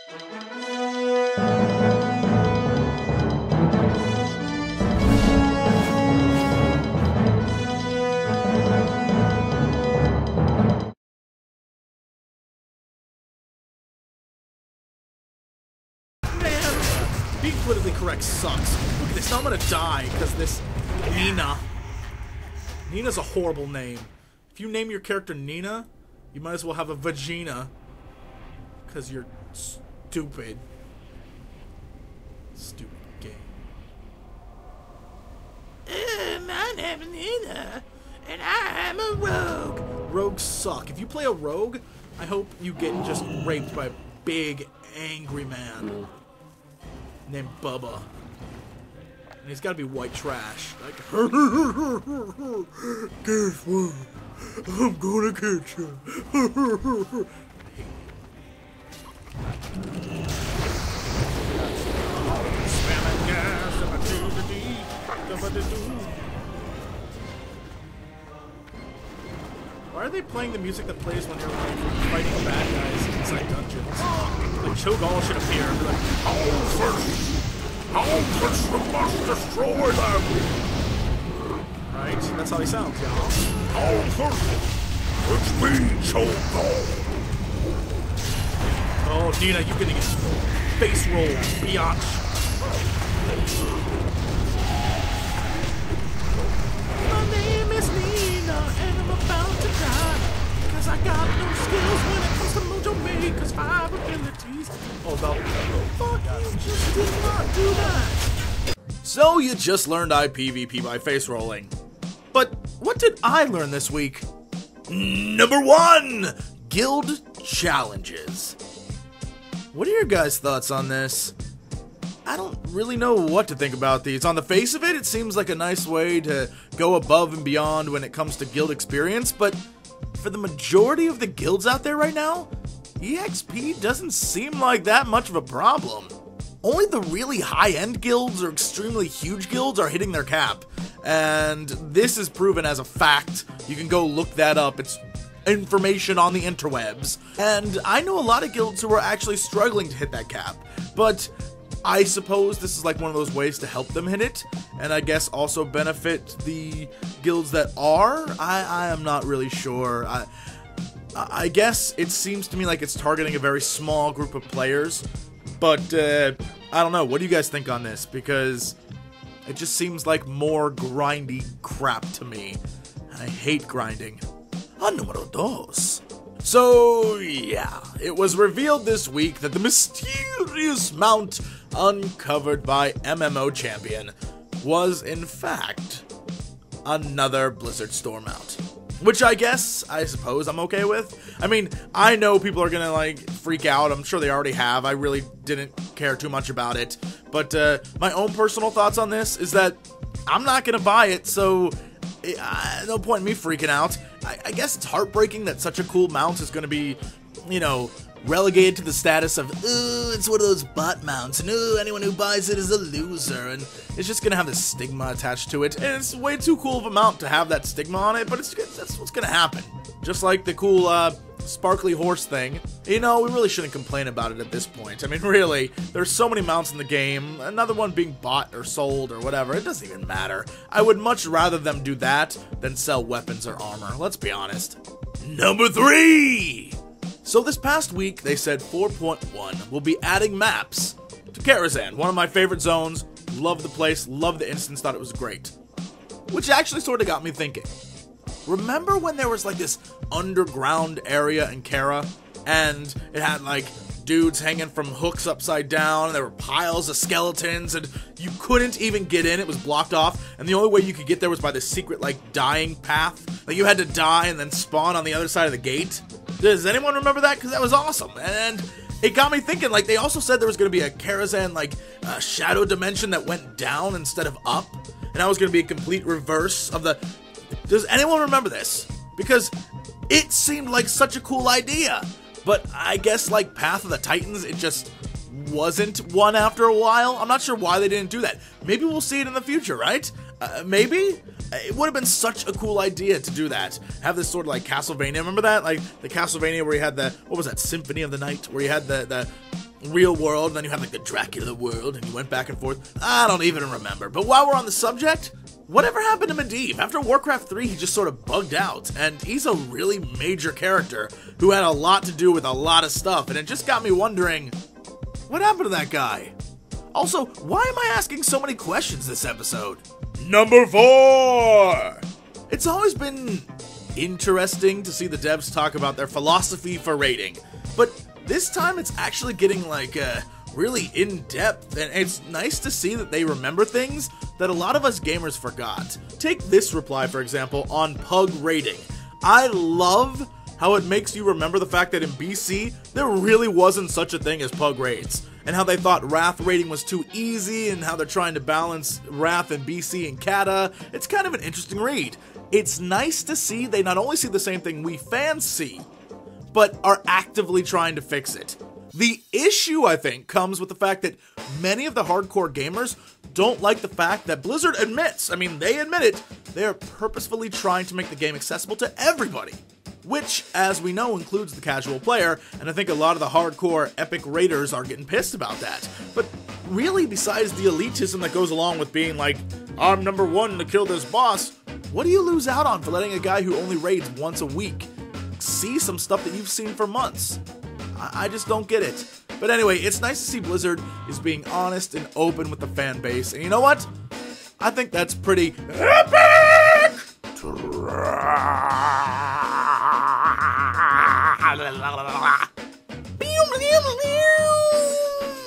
Being politically correct sucks. Look at this, now I'm gonna die because this Nina. Nina's a horrible name. If you name your character Nina, you might as well have a vagina. Because you're stupid. Stupid game. My name's Nina, and I'm a rogue. Rogues suck. If you play a rogue, I hope you get just raped by a big, angry man named Bubba. And he's gotta be white trash. Like, guess what? I'm gonna get you. Spamming gas, why are they playing the music that plays when you're like fighting bad guys inside dungeons? Like Cho'Gall should appear and be like, How first we must destroy them! Right? That's how he sounds, y'all. How first? It's me, Cho'Gall! Oh, Nina, you're gonna get face rolled, biatch. My name is Nina, and I'm about to die. Cause I got no skills when it comes to Mojo Maker's 5 abilities. Oh, no. Fuck, you just did not do that. So you just learned IPVP by face rolling. But what did I learn this week? Number 1! Guild challenges. What are your guys' thoughts on this? I don't really know what to think about these. On the face of it, it seems like a nice way to go above and beyond when it comes to guild experience, but for the majority of the guilds out there right now, EXP doesn't seem like that much of a problem. Only the really high-end guilds or extremely huge guilds are hitting their cap, and this is proven as a fact. You can go look that up. It's information on the interwebs. And I know a lot of guilds who are actually struggling to hit that cap, but I suppose this is like one of those ways to help them hit it, and I guess also benefit the guilds that are. I am not really sure. I guess it seems to me like it's targeting a very small group of players, but I don't know. What do you guys think on this? Because it just seems like more grindy crap to me. I hate grinding. Numero dos. So, yeah, it was revealed this week that the mysterious mount uncovered by MMO Champion was, in fact, another Blizzard Store mount. Which I suppose I'm okay with. I mean, I know people are gonna, like, freak out. I'm sure they already have. I really didn't care too much about it. But my own personal thoughts on this is that I'm not gonna buy it, so no point in me freaking out. I guess it's heartbreaking that such a cool mount is going to be, you know, relegated to the status of, ooh, it's one of those bot mounts, and ooh, anyone who buys it is a loser, and it's just going to have this stigma attached to it, and it's way too cool of a mount to have that stigma on it, but that's what's going to happen. Just like the cool, sparkly horse thing. You know, we really shouldn't complain about it at this point. I mean, really, there's so many mounts in the game, another one being bought or sold or whatever, it doesn't even matter. I would much rather them do that than sell weapons or armor, let's be honest. Number 3! So this past week, they said 4.1 will be adding maps to Karazhan, one of my favorite zones. Love the place, love the instance, thought it was great. Which actually sort of got me thinking. Remember when there was like this underground area in Kara, and it had like dudes hanging from hooks upside down, and there were piles of skeletons, and you couldn't even get in, it was blocked off, and the only way you could get there was by this secret like dying path. Like you had to die and then spawn on the other side of the gate. Does anyone remember that? Because that was awesome, and it got me thinking, like they also said there was going to be a Karazhan like shadow dimension that went down instead of up, and that was going to be a complete reverse of the... Does anyone remember this? Because it seemed like such a cool idea, but I guess like Path of the Titans, it just wasn't one after a while. I'm not sure why they didn't do that. Maybe we'll see it in the future, right? Maybe? It would have been such a cool idea to do that. Have this sort of like Castlevania, remember that? Like the Castlevania where you had the, what was that, Symphony of the Night? Where you had the real world, and then you had like the Dracula world, and you went back and forth. I don't even remember. But while we're on the subject, whatever happened to Medivh? After Warcraft 3, he just sort of bugged out, and he's a really major character who had a lot to do with a lot of stuff, and it just got me wondering, what happened to that guy? Also, why am I asking so many questions this episode? Number 4! It's always been interesting to see the devs talk about their philosophy for raiding, but this time it's actually getting like really in-depth, and it's nice to see that they remember things that a lot of us gamers forgot. Take this reply, for example, on Pug raiding. I love how it makes you remember the fact that in BC, there really wasn't such a thing as Pug raids, and how they thought Wrath raiding was too easy, and how they're trying to balance Wrath and BC and Cata. It's kind of an interesting read. It's nice to see they not only see the same thing we fans see, but are actively trying to fix it. The issue, I think, comes with the fact that many of the hardcore gamers don't like the fact that Blizzard admits, I mean, they admit it, they are purposefully trying to make the game accessible to everybody. Which, as we know, includes the casual player, and I think a lot of the hardcore epic raiders are getting pissed about that. But really, besides the elitism that goes along with being like, I'm number 1 to kill this boss, what do you lose out on for letting a guy who only raids once a week see some stuff that you've seen for months? I just don't get it. But anyway, it's nice to see Blizzard is being honest and open with the fan base, and you know what? I think that's pretty epic!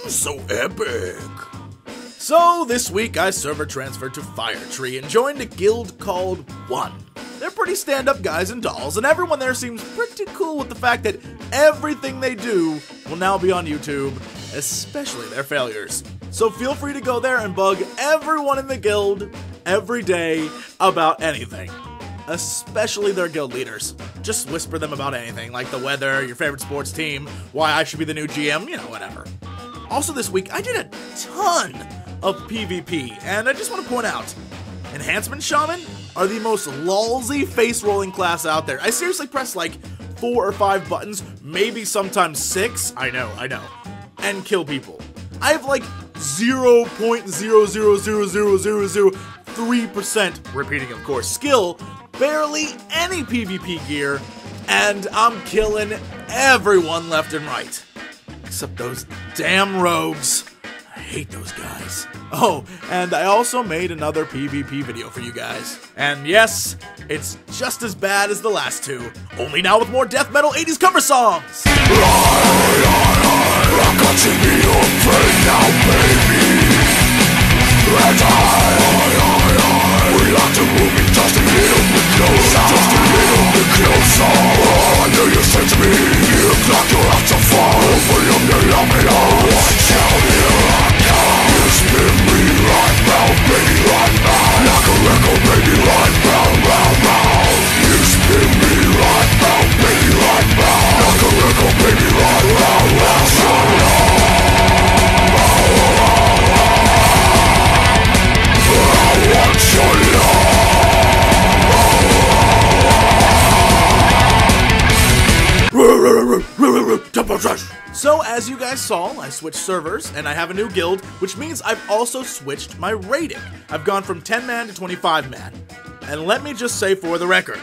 So epic! So this week I server transferred to Firetree and joined a guild called One. They're pretty stand-up guys and dolls, and everyone there seems pretty cool with the fact that everything they do will now be on YouTube, especially their failures. So feel free to go there and bug everyone in the guild every day about anything, especially their guild leaders. Just whisper them about anything, like the weather, your favorite sports team, why I should be the new GM, you know, whatever. Also this week, I did a ton of PvP, and I just want to point out, Enhancement Shaman are the most lolsy face-rolling class out there. I seriously press like 4 or 5 buttons, maybe sometimes 6, I know, and kill people. I have like 0.0000003%, repeating of course, skill, barely any PvP gear, and I'm killing everyone left and right. Except those damn rogues. I hate those guys. Oh, and I also made another PvP video for you guys. And yes, it's just as bad as the last 2, only now with more death metal 80s cover songs. I'm catching me your brain now, baby. And we like to move it just a little bit closer. Just a little bit closer. I know you said to me, you like you're out to fall. Volume, you love me, oh, watch out, here I come. You spin me right round, baby, right now. Like a record, baby, right round, round, round. You spin me right round, baby, right round. Like a record, baby, right round, round, round. So as you guys saw, I switched servers and I have a new guild, which means I've also switched my rating. I've gone from 10-man to 25-man. And let me just say for the record,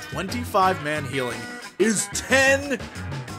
25-man healing is 10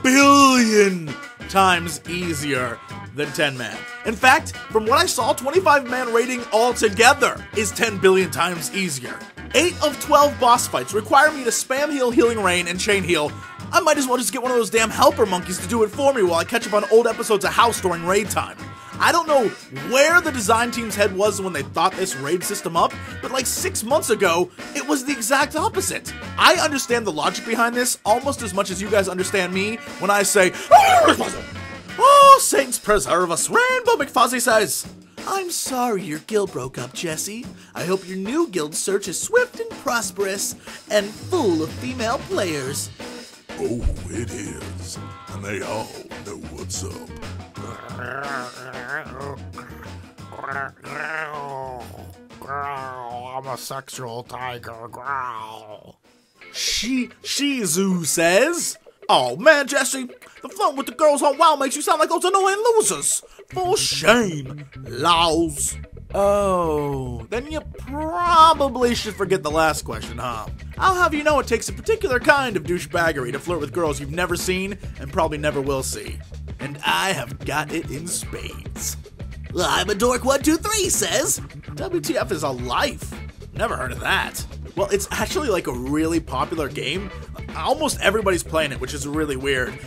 billion times easier than 10-man. In fact, from what I saw, 25-man rating altogether is 10 billion times easier. 8 of 12 boss fights require me to spam heal, healing rain, and chain heal. I might as well just get one of those damn helper monkeys to do it for me while I catch up on old episodes of House during raid time. I don't know where the design team's head was when they thought this raid system up, but like 6 months ago, it was the exact opposite. I understand the logic behind this almost as much as you guys understand me when I say, "Oh, saints preserve us," Rainbow McFuzzy says. "I'm sorry your guild broke up, Jesse. I hope your new guild search is swift and prosperous and full of female players." Oh, it is. And they all know what's up. I'm a sexual tiger. Growl. Shizu says, Oh man, Jesse, the fun with the girls on WoW makes you sound like those annoying losers. For shame, lows. Oh, then you probably should forget the last question, huh? I'll have you know it takes a particular kind of douchebaggery to flirt with girls you've never seen and probably never will see. And I have got it in spades. I'm a dork 123 says. WTF is a life. Never heard of that. Well, it's actually like a really popular game. Almost everybody's playing it, which is really weird.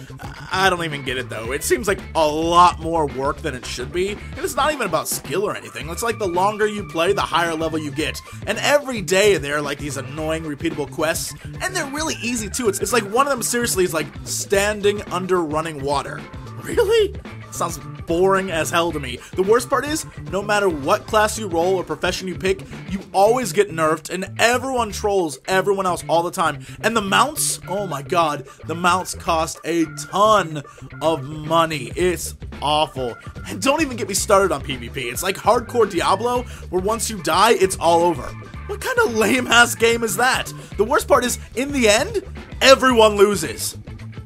I don't even get it though. It seems like a lot more work than it should be. And it's not even about skill or anything. It's like the longer you play, the higher level you get. And every day there are like these annoying repeatable quests. And they're really easy too. It's like one of them seriously is like standing under running water. Really? Sounds boring as hell to me. The worst part is, no matter what class you roll or profession you pick, you always get nerfed and everyone trolls everyone else all the time. And the mounts, oh my god, the mounts cost a ton of money. It's awful. And don't even get me started on PvP. It's like hardcore Diablo, where once you die, it's all over. What kind of lame-ass game is that? The worst part is, in the end, everyone loses.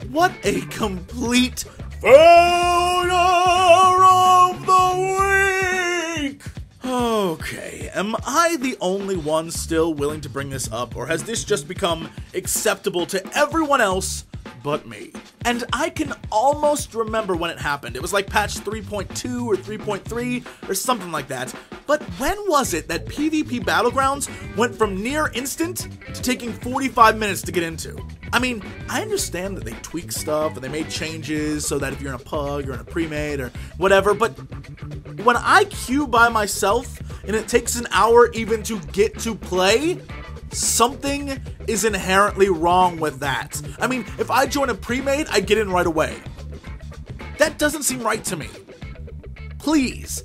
What a complete failure of the week! Okay, am I the only one still willing to bring this up, or has this just become acceptable to everyone else but me? And I can almost remember when it happened. It was like patch 3.2 or 3.3 or something like that. But when was it that PvP Battlegrounds went from near instant to taking 45 minutes to get into? I mean, I understand that they tweak stuff and they made changes so that if you're in a pug or in a pre-made or whatever, but when I queue by myself and it takes an hour even to get to play, something is inherently wrong with that. I mean, if I join a pre-made, I get in right away. That doesn't seem right to me. Please,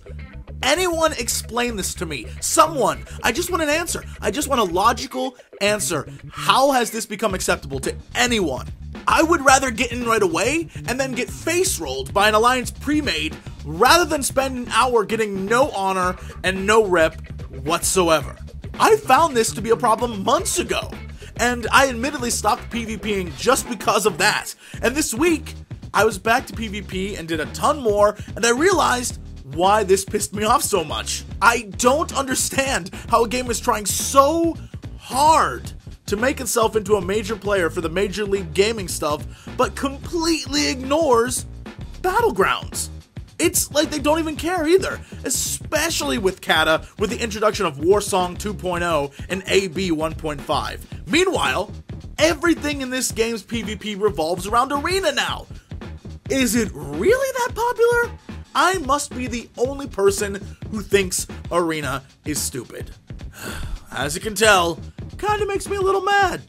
anyone explain this to me. Someone. I just want an answer. I just want a logical answer. How has this become acceptable to anyone? I would rather get in right away and then get face rolled by an alliance pre-made rather than spend an hour getting no honor and no rep whatsoever. I found this to be a problem months ago, and I admittedly stopped PvPing just because of that. And this week, I was back to PvP and did a ton more, and I realized why this pissed me off so much. I don't understand how a game is trying so hard to make itself into a major player for the Major League Gaming stuff, but completely ignores Battlegrounds. It's like they don't even care either, especially with Cata with the introduction of Warsong 2.0 and AB 1.5. Meanwhile, everything in this game's PvP revolves around Arena now. Is it really that popular? I must be the only person who thinks Arena is stupid. As you can tell, kinda makes me a little mad.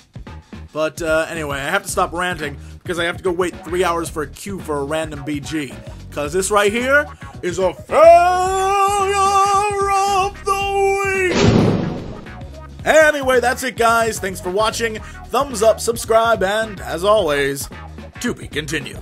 But anyway, I have to stop ranting because I have to go wait 3 hours for a queue for a random BG. Because this right here is a failure of the week! Anyway, that's it guys. Thanks for watching. Thumbs up, subscribe, and as always, to be continued.